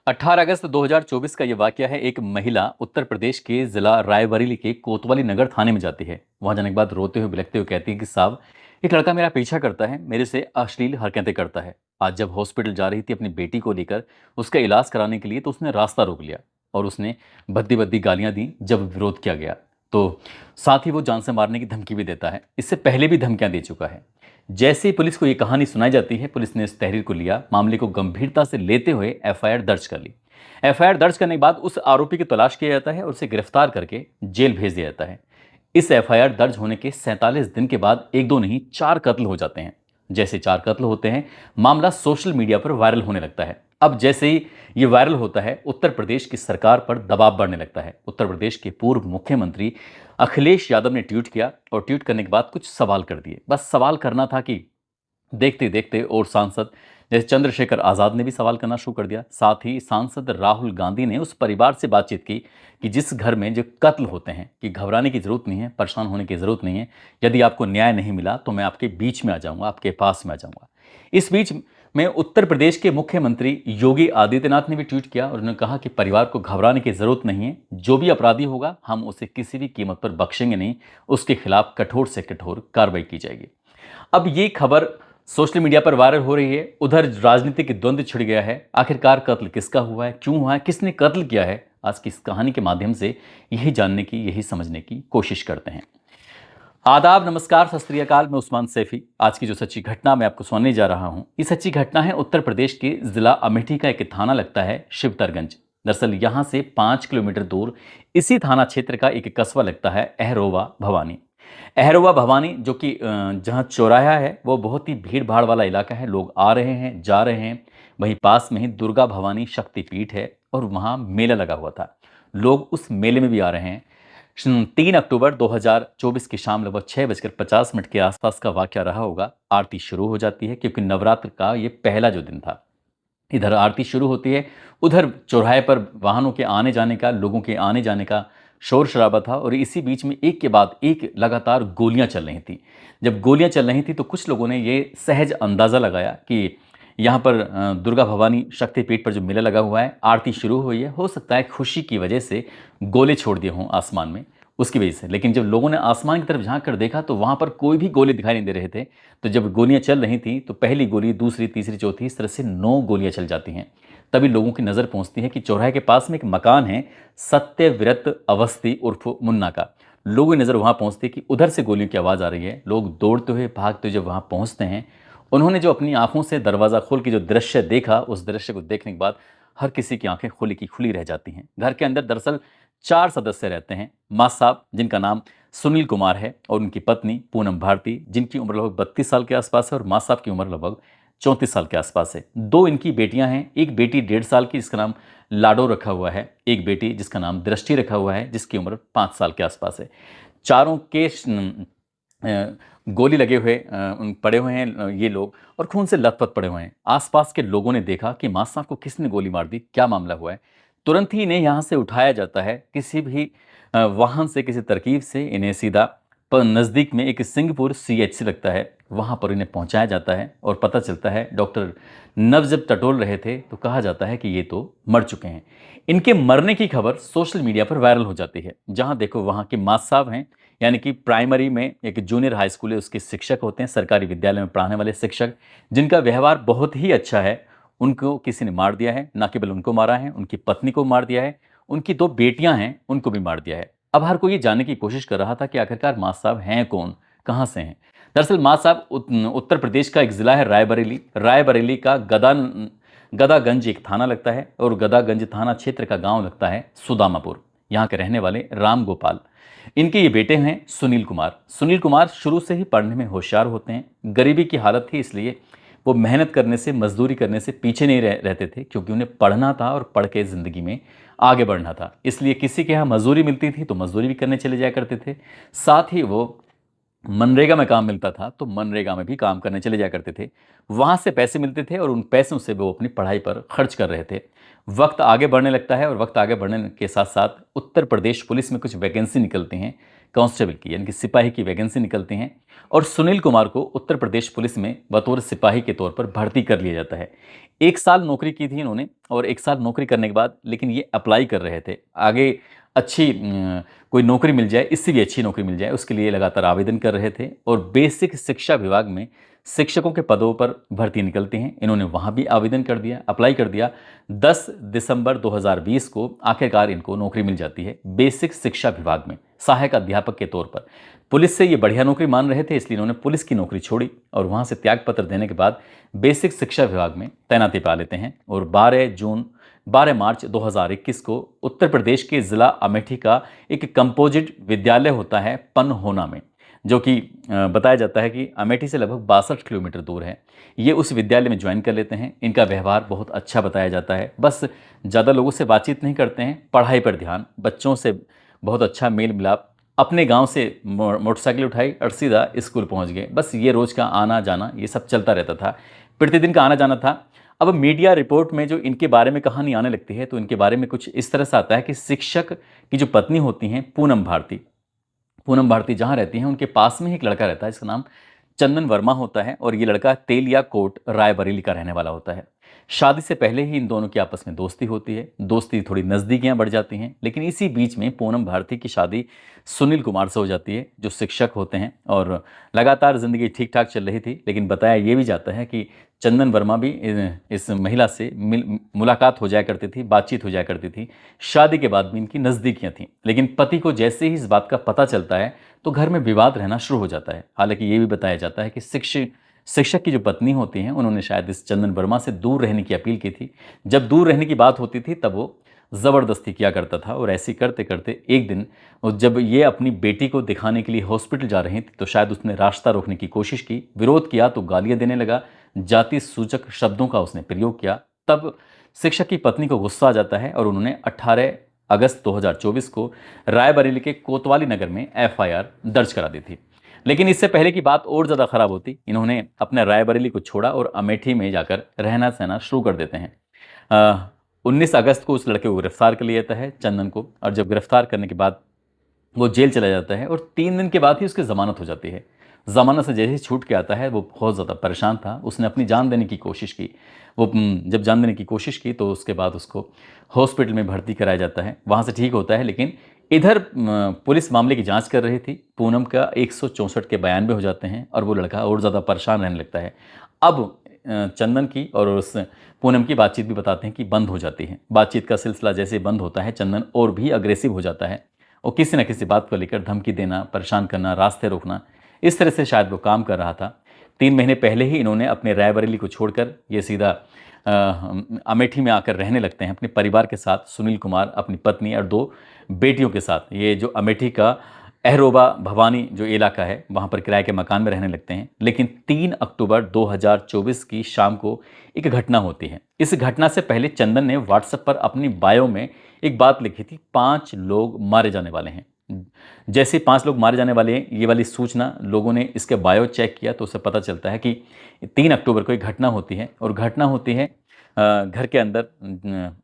18 अगस्त 2024 का ये वाकया है। एक महिला उत्तर प्रदेश के जिला रायबरेली के कोतवाली नगर थाने में जाती है। वहां जाने के बाद रोते हुए बिलखते हुए कहती है कि साहब, एक लड़का मेरा पीछा करता है, मेरे से अश्लील हरकतें करता है। आज जब हॉस्पिटल जा रही थी अपनी बेटी को लेकर उसका इलाज कराने के लिए, तो उसने रास्ता रोक लिया और उसने भद्दी भद्दी गालियां दी। जब विरोध किया गया तो साथ ही वो जान से मारने की धमकी भी देता है। इससे पहले भी धमकियां दे चुका है। जैसे ही पुलिस को ये कहानी सुनाई जाती है, पुलिस ने इस तहरीर को लिया, मामले को गंभीरता से लेते हुए एफआईआर दर्ज कर ली। एफआईआर दर्ज करने के बाद उस आरोपी की तलाश किया जाता है और उसे गिरफ्तार करके जेल भेज दिया जाता है। इस एफआईआर दर्ज होने के 47 दिन के बाद एक दो नहीं, 4 कत्ल हो जाते हैं। जैसे 4 कत्ल होते हैं, मामला सोशल मीडिया पर वायरल होने लगता है। अब जैसे ही ये वायरल होता है, उत्तर प्रदेश की सरकार पर दबाव बढ़ने लगता है। उत्तर प्रदेश के पूर्व मुख्यमंत्री अखिलेश यादव ने ट्वीट किया और ट्वीट करने के बाद कुछ सवाल कर दिए। बस सवाल करना था कि देखते देखते और सांसद जैसे चंद्रशेखर आजाद ने भी सवाल करना शुरू कर दिया। साथ ही सांसद राहुल गांधी ने उस परिवार से बातचीत की कि जिस घर में जो कत्ल होते हैं, कि घबराने की जरूरत नहीं है, परेशान होने की जरूरत नहीं है। यदि आपको न्याय नहीं मिला तो मैं आपके बीच में आ जाऊंगा, आपके पास में आ जाऊंगा। इस बीच में उत्तर प्रदेश के मुख्यमंत्री योगी आदित्यनाथ ने भी ट्वीट किया और उन्होंने कहा कि परिवार को घबराने की जरूरत नहीं है। जो भी अपराधी होगा, हम उसे किसी भी कीमत पर बख्शेंगे नहीं। उसके खिलाफ कठोर से कठोर कार्रवाई की जाएगी। अब ये खबर सोशल मीडिया पर वायरल हो रही है। उधर राजनीतिक द्वंद्व छिड़ गया है। आखिरकार कत्ल किसका हुआ है, क्यों हुआ है, किसने कत्ल किया है, आज की इस कहानी के माध्यम से यही जानने की, यही समझने की कोशिश करते हैं। आदाब, नमस्कार, सत श्री अकाल। मैं उस्मान सैफी। आज की जो सच्ची घटना मैं आपको सुनाने जा रहा हूं, ये सच्ची घटना है उत्तर प्रदेश के जिला अमेठी का एक थाना लगता है शिवतरगंज। दरअसल यहां से 5 किलोमीटर दूर इसी थाना क्षेत्र का एक कस्बा लगता है अहरोवा भवानी। अहरोवा भवानी जो कि जहाँ चौराहा है, वो बहुत ही भीड़ भाड़ वाला इलाका है। लोग आ रहे हैं, जा रहे हैं। वहीं पास में ही दुर्गा भवानी शक्तिपीठ है और वहाँ मेला लगा हुआ था। लोग उस मेले में भी आ रहे हैं। 3 अक्टूबर 2024 की शाम लगभग 6:50 के आसपास का वाकया रहा होगा। आरती शुरू हो जाती है क्योंकि नवरात्र का ये पहला जो दिन था। इधर आरती शुरू होती है, उधर चौराहे पर वाहनों के आने जाने का, लोगों के आने जाने का शोर शराबा था। और इसी बीच में एक के बाद एक लगातार गोलियां चल रही थी। जब गोलियां चल रही थी तो कुछ लोगों ने ये सहज अंदाज़ा लगाया कि यहाँ पर दुर्गा भवानी शक्तिपीठ पर जो मेला लगा हुआ है, आरती शुरू हुई है, हो सकता है खुशी की वजह से गोले छोड़ दिए हों आसमान में, उसकी वजह से। लेकिन जब लोगों ने आसमान की तरफ झांक कर देखा तो वहाँ पर कोई भी गोले दिखाई नहीं दे रहे थे। तो जब गोलियां चल रही थी तो पहली गोली, दूसरी, तीसरी, चौथी, इस तरह से 9 गोलियां चल जाती हैं। तभी लोगों की नज़र पहुंचती है कि चौराहे के पास में एक मकान है, सत्यव्रत अवस्थी उर्फ मुन्ना का। लोगों की नज़र वहां पहुंचती है कि उधर से गोलियों की आवाज़ आ रही है। लोग दौड़ते हुए, भागते हुए जब वहां पहुंचते हैं, उन्होंने जो अपनी आंखों से दरवाज़ा खोल के जो दृश्य देखा, उस दृश्य को देखने के बाद हर किसी की आंखें खुली की खुली रह जाती हैं। घर के अंदर दरअसल 4 सदस्य रहते हैं। माँ साहब, जिनका नाम सुनील कुमार है, और उनकी पत्नी पूनम भारती, जिनकी उम्र लगभग 32 साल के आसपास है, और माँ साहब की उम्र लगभग 34 साल के आसपास है। 2 इनकी बेटियां हैं। एक बेटी 1.5 साल की, जिसका नाम लाडो रखा हुआ है। एक बेटी जिसका नाम दृष्टि रखा हुआ है, जिसकी उम्र 5 साल के आसपास है। चारों के गोली लगे हुए पड़े हुए हैं ये लोग, और खून से लथपथ पड़े हुए हैं। आसपास के लोगों ने देखा कि माँ साहब को किसने गोली मार दी, क्या मामला हुआ है। तुरंत ही इन्हें यहाँ से उठाया जाता है, किसी भी वाहन से, किसी तरकीब से इन्हें सीधा पर नज़दीक में एक सिंहपुर सीएचसी लगता है, वहाँ पर इन्हें पहुँचाया जाता है। और पता चलता है, डॉक्टर नब्ज जब टटोल रहे थे तो कहा जाता है कि ये तो मर चुके हैं। इनके मरने की खबर सोशल मीडिया पर वायरल हो जाती है। जहाँ देखो वहाँ के माँ साहब हैं, यानी कि प्राइमरी में एक जूनियर हाई स्कूल है, उसके शिक्षक होते हैं, सरकारी विद्यालय में पढ़ाने वाले शिक्षक, जिनका व्यवहार बहुत ही अच्छा है। उनको किसी ने मार दिया है। ना केवल उनको मारा है, उनकी पत्नी को मार दिया है, उनकी 2 बेटियां हैं, उनको भी मार दिया है। अब हर कोई ये जानने की कोशिश कर रहा था कि आखिरकार माँ साहब हैं कौन, कहाँ से हैं। दरअसल माँ साहब उत्तर प्रदेश का एक जिला है रायबरेली। रायबरेली का गदागंज एक थाना लगता है, और गदागंज थाना क्षेत्र का गांव लगता है सुदामापुर। यहाँ के रहने वाले राम गोपाल, इनके ये बेटे हैं सुनील कुमार। सुनील कुमार शुरू से ही पढ़ने में होशियार होते हैं। गरीबी की हालत थी, इसलिए वो मेहनत करने से, मजदूरी करने से पीछे नहीं रहते थे, क्योंकि उन्हें पढ़ना था और पढ़ के ज़िंदगी में आगे बढ़ना था। इसलिए किसी के यहाँ मजदूरी मिलती थी तो मजदूरी भी करने चले जाया करते थे। साथ ही वो मनरेगा में काम मिलता था तो मनरेगा में भी काम करने चले जाया करते थे। वहाँ से पैसे मिलते थे और उन पैसों से वो अपनी पढ़ाई पर खर्च कर रहे थे। वक्त आगे बढ़ने लगता है, और वक्त आगे बढ़ने के साथ साथ उत्तर प्रदेश पुलिस में कुछ वैकेंसी निकलती हैं कांस्टेबल की यानी कि सिपाही की वैकेंसी निकलती हैं और सुनील कुमार को उत्तर प्रदेश पुलिस में बतौर सिपाही के तौर पर भर्ती कर लिया जाता है। 1 साल नौकरी की थी इन्होंने और 1 साल नौकरी करने के बाद लेकिन ये अप्लाई कर रहे थे। आगे अच्छी कोई नौकरी मिल जाए, इससे भी अच्छी नौकरी मिल जाए, उसके लिए लगातार आवेदन कर रहे थे और बेसिक शिक्षा विभाग में शिक्षकों के पदों पर भर्ती निकलती हैं। इन्होंने वहाँ भी आवेदन कर दिया, अप्लाई कर दिया। 10 दिसंबर 2020 को आखिरकार इनको नौकरी मिल जाती है बेसिक शिक्षा विभाग में सहायक अध्यापक के तौर पर। पुलिस से ये बढ़िया नौकरी मान रहे थे, इसलिए इन्होंने पुलिस की नौकरी छोड़ी और वहाँ से त्यागपत्र देने के बाद बेसिक शिक्षा विभाग में तैनाती पा लेते हैं और 12 मार्च 2021 को उत्तर प्रदेश के ज़िला अमेठी का एक कंपोजिट विद्यालय होता है पनहोना में, जो कि बताया जाता है कि अमेठी से लगभग 62 किलोमीटर दूर है। ये उस विद्यालय में ज्वाइन कर लेते हैं। इनका व्यवहार बहुत अच्छा बताया जाता है, बस ज़्यादा लोगों से बातचीत नहीं करते हैं, पढ़ाई पर ध्यान, बच्चों से बहुत अच्छा मेल मिलाप। अपने गांव से मोटरसाइकिल उठाई और सीधा स्कूल पहुंच गए। बस ये रोज़ का आना जाना ये सब चलता रहता था, प्रतिदिन का आना जाना था। अब मीडिया रिपोर्ट में जो इनके बारे में कहानी आने लगती है तो इनके बारे में कुछ इस तरह से आता है कि शिक्षक की जो पत्नी होती हैं पूनम भारती जहाँ रहती हैं उनके पास में ही एक लड़का रहता है, इसका नाम चंदन वर्मा होता है और ये लड़का तेलिया कोट रायबरेली का रहने वाला होता है। शादी से पहले ही इन दोनों की आपस में दोस्ती होती है, दोस्ती थोड़ी नज़दीकियां बढ़ जाती हैं, लेकिन इसी बीच में पूनम भारती की शादी सुनील कुमार से हो जाती है जो शिक्षक होते हैं और लगातार ज़िंदगी ठीक ठाक चल रही थी। लेकिन बताया ये भी जाता है कि चंदन वर्मा भी इस महिला से मुलाकात हो जाया करती थी, बातचीत हो जाया करती थी। शादी के बाद भी इनकी नज़दीकियां थीं, लेकिन पति को जैसे ही इस बात का पता चलता है तो घर में विवाद रहना शुरू हो जाता है। हालांकि ये भी बताया जाता है कि शिक्षक की जो पत्नी होती हैं उन्होंने शायद इस चंदन वर्मा से दूर रहने की अपील की थी। जब दूर रहने की बात होती थी तब वो ज़बरदस्ती किया करता था और ऐसे करते करते एक दिन जब ये अपनी बेटी को दिखाने के लिए हॉस्पिटल जा रही थी तो शायद उसने रास्ता रोकने की कोशिश की, विरोध किया तो गालियाँ देने लगा, जाति सूचक शब्दों का उसने प्रयोग किया। तब शिक्षक की पत्नी को गुस्सा आ जाता है और उन्होंने 18 अगस्त 2024 को रायबरेली के कोतवाली नगर में FIR दर्ज करा दी थी। लेकिन इससे पहले की बात और ज़्यादा ख़राब होती, इन्होंने अपने रायबरेली को छोड़ा और अमेठी में जाकर रहना सहना शुरू कर देते हैं। 19 अगस्त को उस लड़के को गिरफ्तार कर लिया जाता है, चंदन को, और जब गिरफ्तार करने के बाद वो जेल चला जाता है और 3 दिन के बाद ही उसकी ज़मानत हो जाती है। ज़मानत से जैसे ही छूट के आता है वो बहुत ज़्यादा परेशान था, उसने अपनी जान देने की कोशिश की। वो जब जान देने की कोशिश की तो उसके बाद उसको हॉस्पिटल में भर्ती कराया जाता है, वहाँ से ठीक होता है। लेकिन इधर पुलिस मामले की जांच कर रही थी, पूनम का 164 के बयान भी हो जाते हैं और वो लड़का और ज़्यादा परेशान रहने लगता है। अब चंदन की और उस पूनम की बातचीत भी बताते हैं कि बंद हो जाती है। बातचीत का सिलसिला जैसे बंद होता है चंदन और भी अग्रेसिव हो जाता है और किसी न किसी बात को लेकर धमकी देना, परेशान करना, रास्ते रोकना, इस तरह से शायद वो काम कर रहा था। 3 महीने पहले ही इन्होंने अपने रायबरेली को छोड़कर ये सीधा अमेठी में आकर रहने लगते हैं अपने परिवार के साथ। सुनील कुमार अपनी पत्नी और 2 बेटियों के साथ ये जो अमेठी का अहरोबा भवानी जो इलाका है वहाँ पर किराए के मकान में रहने लगते हैं। लेकिन 3 अक्टूबर 2024 की शाम को एक घटना होती है। इस घटना से पहले चंदन ने व्हाट्सएप पर अपनी बायो में एक बात लिखी थी, 5 लोग मारे जाने वाले हैं। जैसे 5 लोग मारे जाने वाले हैं, ये वाली सूचना लोगों ने इसके बायो चेक किया तो उसे पता चलता है कि 3 अक्टूबर को एक घटना होती है और घटना होती है घर के अंदर।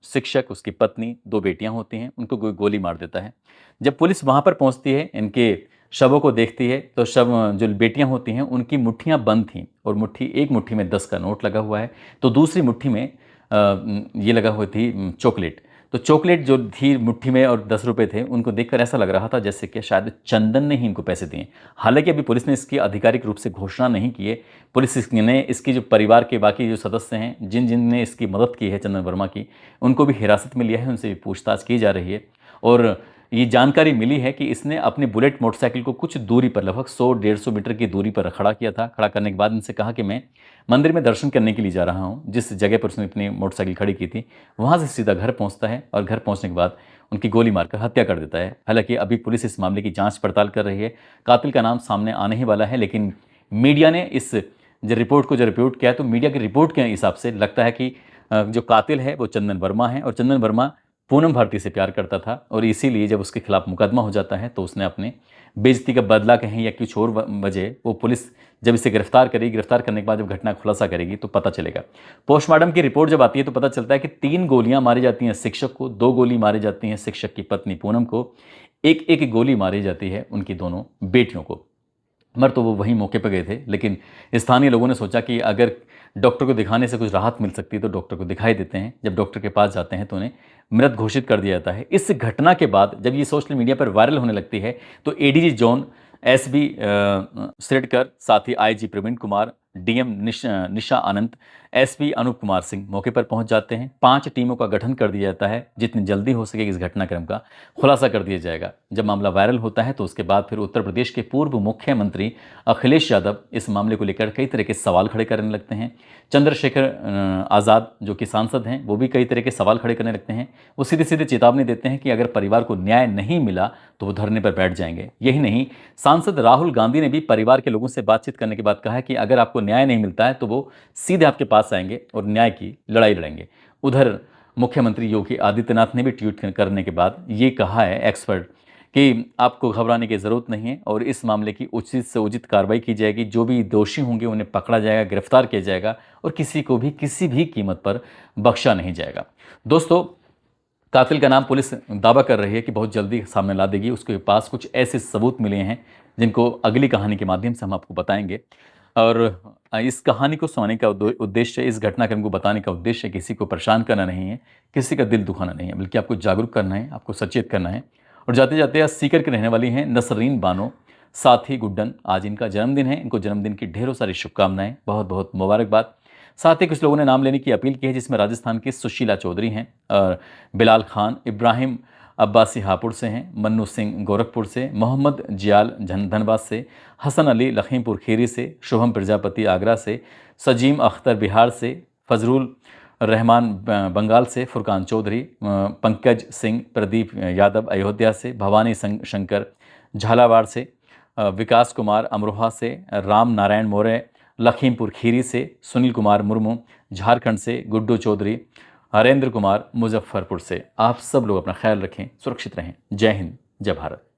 शिक्षक, उसकी पत्नी, 2 बेटियां होती हैं, उनको कोई गोली मार देता है। जब पुलिस वहां पर पहुंचती है, इनके शवों को देखती है तो शव जो बेटियां होती हैं उनकी मुट्ठियां बंद थीं और एक मुट्ठी में 10 का नोट लगा हुआ है तो दूसरी मुट्ठी में ये लगा हुई थी चॉकलेट। तो चॉकलेट जो थी मुट्ठी में और 10 रुपये थे, उनको देखकर ऐसा लग रहा था जैसे कि शायद चंदन ने ही इनको पैसे दिए। हालांकि अभी पुलिस ने इसकी आधिकारिक रूप से घोषणा नहीं की है। पुलिस ने इसकी जो परिवार के बाकी जो सदस्य हैं, जिन जिन ने इसकी मदद की है चंदन वर्मा की, उनको भी हिरासत में लिया है, उनसे भी पूछताछ की जा रही है। और ये जानकारी मिली है कि इसने अपनी बुलेट मोटरसाइकिल को कुछ दूरी पर, लगभग 100-150 मीटर की दूरी पर खड़ा किया था। खड़ा करने के बाद इनसे कहा कि मैं मंदिर में दर्शन करने के लिए जा रहा हूँ। जिस जगह पर उसने अपनी मोटरसाइकिल खड़ी की थी वहाँ से सीधा घर पहुँचता है और घर पहुँचने के बाद उनकी गोली मारकर हत्या कर देता है। हालांकि अभी पुलिस इस मामले की जाँच पड़ताल कर रही है, कातिल का नाम सामने आने ही वाला है। लेकिन मीडिया ने इस रिपोर्ट को रिपोर्ट किया तो मीडिया की रिपोर्ट के हिसाब से लगता है कि जो कातिल है वो चंदन वर्मा है और चंदन वर्मा पूनम भारती से प्यार करता था और इसीलिए जब उसके खिलाफ मुकदमा हो जाता है तो उसने अपने बेइज्जती का बदला कहें या कुछ और वजह, वो पुलिस जब इसे गिरफ्तार करेगी, गिरफ्तार करने के बाद जब घटना खुलासा करेगी तो पता चलेगा। पोस्टमार्टम की रिपोर्ट जब आती है तो पता चलता है कि 3 गोलियां मारी जाती हैं शिक्षक को, 2 गोली मारी जाती हैं शिक्षक की पत्नी पूनम को, एक एक गोली मारी जाती है उनकी दोनों बेटियों को। मर तो वो वहीं मौके पर गए थे, लेकिन स्थानीय लोगों ने सोचा कि अगर डॉक्टर को दिखाने से कुछ राहत मिल सकती है तो डॉक्टर को दिखाई देते हैं। जब डॉक्टर के पास जाते हैं तो उन्हें मृत घोषित कर दिया जाता है। इस घटना के बाद जब ये सोशल मीडिया पर वायरल होने लगती है तो एडीजी जोन एसबी सिरडकर, साथ ही आईजी प्रवीण कुमार, डीएम निशा आनंद, एसपी अनूप कुमार सिंह मौके पर पहुंच जाते हैं। 5 टीमों का गठन कर दिया जाता है। जितनी जल्दी हो सके इस घटनाक्रम का खुलासा कर दिया जाएगा। जब मामला वायरल होता है तो उसके बाद फिर उत्तर प्रदेश के पूर्व मुख्यमंत्री अखिलेश यादव इस मामले को लेकर कई तरह के सवाल खड़े करने लगते हैं। चंद्रशेखर आज़ाद जो कि सांसद हैं वो भी कई तरह के सवाल खड़े करने लगते हैं। वो सीधे सीधे चेतावनी देते हैं कि अगर परिवार को न्याय नहीं मिला तो वो धरने पर बैठ जाएंगे। यही नहीं, सांसद राहुल गांधी ने भी परिवार के लोगों से बातचीत करने के बाद कहा है कि अगर आपको न्याय नहीं मिलता है तो वो सीधे आपके पास आएंगे और न्याय की लड़ाई लड़ेंगे। उधर मुख्यमंत्री योगी आदित्यनाथ ने भी ट्वीट करने के बाद ये कहा है एक्सपर्ट कि आपको घबराने की ज़रूरत नहीं है और इस मामले की उचित से उचित कार्रवाई की जाएगी। जो भी दोषी होंगे उन्हें पकड़ा जाएगा, गिरफ्तार किया जाएगा और किसी को भी किसी भी कीमत पर बख्शा नहीं जाएगा। दोस्तों, कातिल का नाम पुलिस दावा कर रही है कि बहुत जल्दी सामने ला देगी। उसके पास कुछ ऐसे सबूत मिले हैं जिनको अगली कहानी के माध्यम से हम आपको बताएंगे। और इस कहानी को सुनाने का उद्देश्य, इस घटनाक्रम को बताने का उद्देश्य किसी को परेशान करना नहीं है, किसी का दिल दुखाना नहीं है, बल्कि आपको जागरूक करना है, आपको सचेत करना है। और जाते जाते आज सीकर की रहने वाली हैं नसरीन बानो, साथ ही गुड्डन, आज इनका जन्मदिन है। इनको जन्मदिन की ढेरों सारी शुभकामनाएं, बहुत बहुत मुबारकबाद। साथ ही कुछ लोगों ने नाम लेने की अपील की है, जिसमें राजस्थान की सुशीला चौधरी हैं, और बिलाल खान, इब्राहिम अब्बासी हापुड़ से हैं, मन्नू सिंह गोरखपुर से, मोहम्मद जियाल धनबाद से, हसन अली लखीमपुर खीरी से, शुभम प्रजापति आगरा से, सजीम अख्तर बिहार से, फजरुल रहमान बंगाल से, फुरकान चौधरी, पंकज सिंह प्रदीप यादव अयोध्या से, भवानी शंकर झालावाड़ से, विकास कुमार अमरोहा से, राम नारायण मौर्य लखीमपुर खीरी से, सुनील कुमार मुर्मू झारखंड से, गुड्डू चौधरी, हरेंद्र कुमार मुजफ्फरपुर से। आप सब लोग अपना ख्याल रखें, सुरक्षित रहें। जय हिंद, जय भारत।